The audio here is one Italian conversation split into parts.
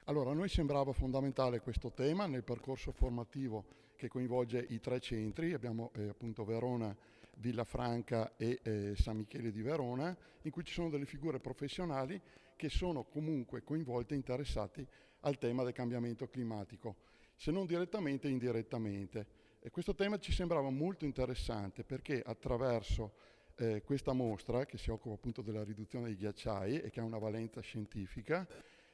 Allora, a noi sembrava fondamentale questo tema nel percorso formativo che coinvolge i tre centri, abbiamo appunto Verona, Villafranca e San Michele di Verona, in cui ci sono delle figure professionali che sono comunque coinvolte e interessati al tema del cambiamento climatico, se non direttamente, indirettamente. E questo tema ci sembrava molto interessante perché attraverso questa mostra, che si occupa appunto della riduzione dei ghiacciai e che ha una valenza scientifica,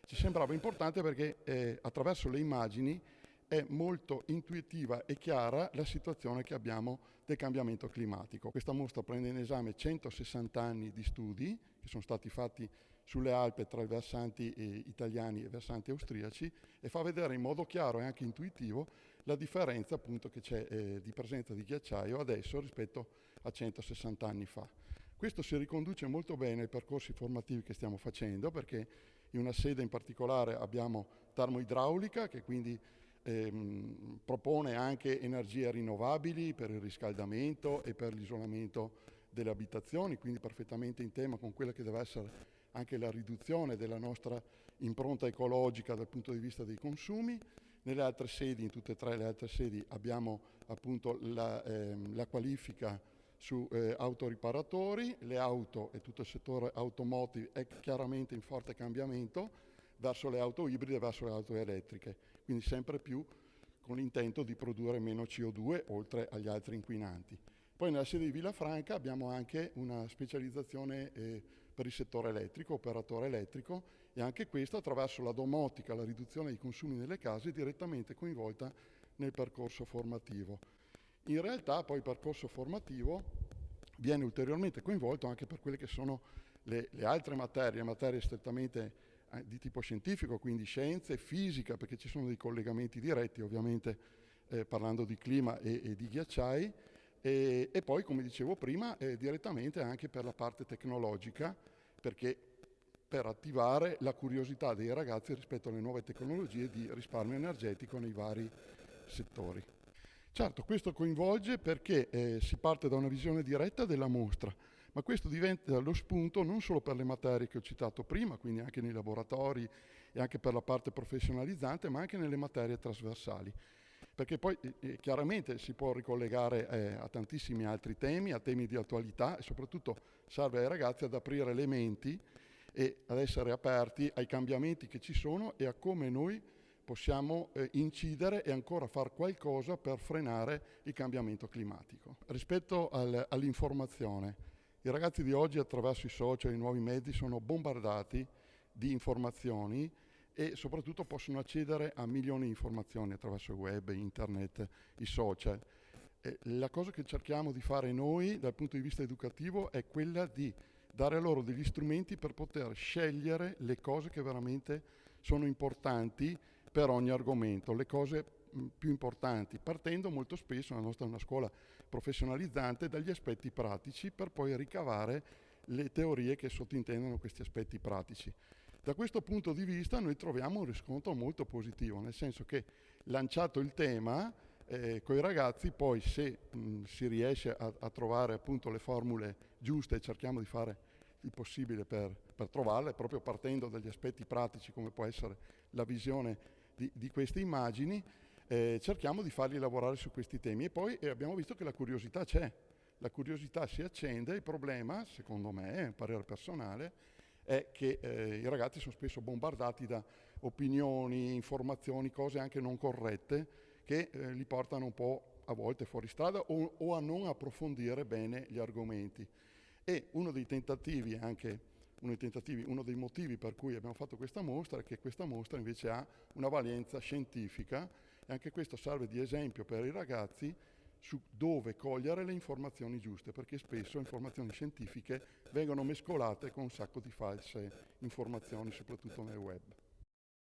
ci sembrava importante perché attraverso le immagini è molto intuitiva e chiara la situazione che abbiamo del cambiamento climatico. Questa mostra prende in esame 160 anni di studi che sono stati fatti sulle Alpi tra i versanti italiani e i versanti austriaci e fa vedere in modo chiaro e anche intuitivo la differenza appunto che c'è di presenza di ghiacciaio adesso rispetto a 160 anni fa. Questo si riconduce molto bene ai percorsi formativi che stiamo facendo perché in una sede in particolare abbiamo termoidraulica che quindi propone anche energie rinnovabili per il riscaldamento e per l'isolamento delle abitazioni, quindi perfettamente in tema con quella che deve essere anche la riduzione della nostra impronta ecologica dal punto di vista dei consumi. Nelle altre sedi, in tutte e tre le altre sedi, abbiamo appunto la qualifica su autoriparatori, le auto e tutto il settore automotive è chiaramente in forte cambiamento verso le auto ibride, verso le auto elettriche, quindi sempre più con l'intento di produrre meno CO2 oltre agli altri inquinanti. Poi nella sede di Villafranca abbiamo anche una specializzazione per il settore elettrico, operatore elettrico, e anche questo attraverso la domotica, la riduzione dei consumi nelle case, direttamente coinvolta nel percorso formativo. In realtà poi il percorso formativo viene ulteriormente coinvolto anche per quelle che sono le altre materie strettamente di tipo scientifico, quindi scienze, fisica, perché ci sono dei collegamenti diretti ovviamente parlando di clima e di ghiacciai, e poi come dicevo prima direttamente anche per la parte tecnologica, perché per attivare la curiosità dei ragazzi rispetto alle nuove tecnologie di risparmio energetico nei vari settori. Certo, questo coinvolge perché si parte da una visione diretta della mostra, ma questo diventa lo spunto non solo per le materie che ho citato prima, quindi anche nei laboratori e anche per la parte professionalizzante, ma anche nelle materie trasversali. Perché poi chiaramente si può ricollegare a tantissimi altri temi, a temi di attualità e soprattutto serve ai ragazzi ad aprire le menti e ad essere aperti ai cambiamenti che ci sono e a come noi possiamo incidere e ancora fare qualcosa per frenare il cambiamento climatico. Rispetto all'informazione, i ragazzi di oggi attraverso i social e i nuovi mezzi sono bombardati di informazioni e soprattutto possono accedere a milioni di informazioni attraverso il web, internet, i social. La cosa che cerchiamo di fare noi dal punto di vista educativo è quella di dare loro degli strumenti per poter scegliere le cose che veramente sono importanti per ogni argomento, le cose più importanti, partendo molto spesso, la nostra è una scuola professionalizzante, dagli aspetti pratici per poi ricavare le teorie che sottintendono questi aspetti pratici. Da questo punto di vista noi troviamo un riscontro molto positivo, nel senso che lanciato il tema, con i ragazzi poi se si riesce a trovare appunto le formule giuste e cerchiamo di fare il possibile per trovarle, proprio partendo dagli aspetti pratici come può essere la visione di queste immagini, cerchiamo di farli lavorare su questi temi e poi abbiamo visto che la curiosità c'è, la curiosità si accende, il problema, secondo me, è un parere personale, è che i ragazzi sono spesso bombardati da opinioni, informazioni, cose anche non corrette che li portano un po' a volte fuori strada o a non approfondire bene gli argomenti. E uno dei motivi per cui abbiamo fatto questa mostra è che questa mostra invece ha una valenza scientifica e anche questo serve di esempio per i ragazzi su dove cogliere le informazioni giuste, perché spesso informazioni scientifiche vengono mescolate con un sacco di false informazioni, soprattutto nel web.